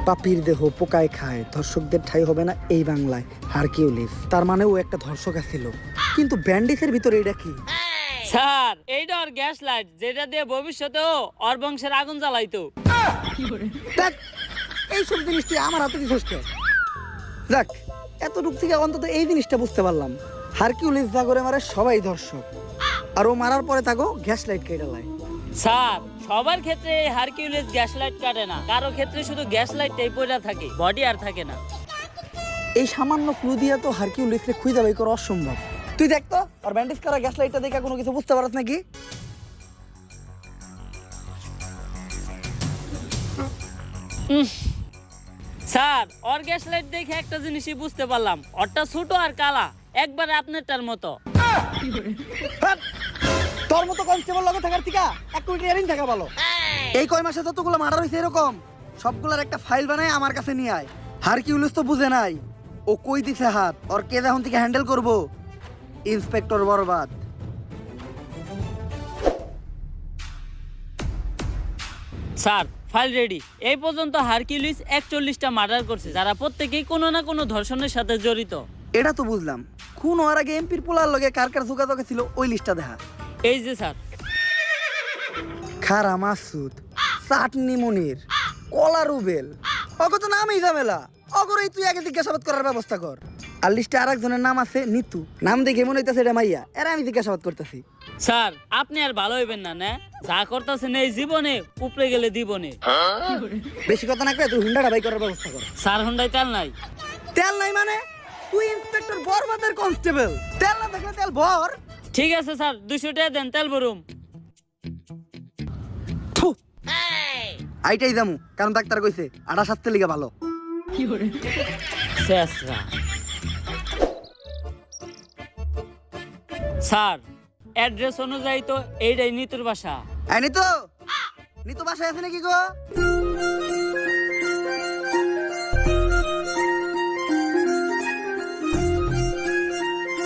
পাপির দেহ পোকায় খায়, ধর্ষকদের ঠাঁই হবে না এই বাংলায়। হারকিউলিস, তার মানে ও একটা ধর্ষক ছিল। কিন্তু ব্যান্ডিসের ভিতরে এটা কি? স্যার এইটা ওর গ্যাস লাইট, যেটা দিয়ে ভবিষ্যতেও ওর বংশের আগুন জ্বালাইতো। ধ্যাৎ, এইসব জিনিস তুই আমার হাতে দিছিস কে? যাক, এতটুক থেকে অন্তত এই জিনিসটা বুঝতে পারলাম, হারকিউলিস যা করে মারে সবাই ধর্ষক, আর ও মারার পরে থাকো গ্যাস লাইট কেটে লাই। স্যার সবার ক্ষেত্রে এই হারকিউলিস গ্যাস লাইট কাটে না, কারো ক্ষেত্রে শুধু গ্যাস লাইটটাই পড়ে থাকে, বডি আর থাকে না। এই সামান্য ক্লু দিয়া তো হারকিউলিসকে খুঁজে বাই করা অসম্ভব। তুই দেখ তো আর ব্যান্ডিস করা গ্যাস লাইটটা দেখে কোনো কিছু বুঝতে পারছ নাকি? স্যার ওর গ্যাস লাইট দেখে একটা জিনিসই বুঝতে পারলাম, ওরটা ছোট আর কালা, একবারে আপনারটার মতো। হ্যাট! তোর মতো কনস্টেবল লগে থাকার থেকে এক কোটি ইয়ারিং থাকা ভালো। এই কয় মাসে যতগুলো মার্ডার হয়েছে এরকম সবগুলোর একটা ফাইল বানায় আমার কাছে নিয়ে আয়। হারকিউলিস তো বুঝে নাই ও কই দিছে হাত, ওর কে এখন থেকে হ্যান্ডেল করবো। ইন্সপেক্টর বরবাদ। Sir file ready. এই পর্যন্ত হারকিউলিস 41টা মার্ডার করছে, যারা প্রত্যেকেই কোনো না কোনো ধর্ষণের সাথে জড়িত। এটা তো বুঝলাম, খুন হওয়ার আগে এমপির পোলার লগে কার কার যোগাযোগ ছিল ওই লিস্টটা দেখা। এই যে স্যার, খারা মাসুদ, চাটনি মনির, কলা রুবেল, অগত নামই ঝামেলা। অগরই তুই আগে জিজ্ঞাসাবাদ করার ব্যবস্থা কর। আর লিস্টে আর একজনের নাম আছে নিতু, নাম দেখে মনে হইতেছে এটা মাইয়া, এরা আমি জিজ্ঞাসাবাদ করতেছি। স্যার আপনি আর ভালো হইবেন না, না যা করতেছেন এই জীবনে উপরে গেলে দিবনে। বেশি কথা না কয়ে তুই হুন্ডাটা বাই করার ব্যবস্থা কর। স্যার হুন্ডাই তেল নাই। তেল নাই মানে? তুই ইন্সপেক্টর বরবাদের কনস্টেবল, তেল না থাকলে তেল ভর। ঠিক আছে স্যার, 200 টাকা দেন, তেল ভরুম। থু, আইটাই যামু, কারণ ডাক্তার কইছে আটা স্বাস্থ্যের লিগে ভালো। শেষরা। স্যার অ্যাড্রেস অনুযায়ী তো এইটাই নিতুর বাসা। আই নিতু, নিতু বাসায় আছে নাকি গো?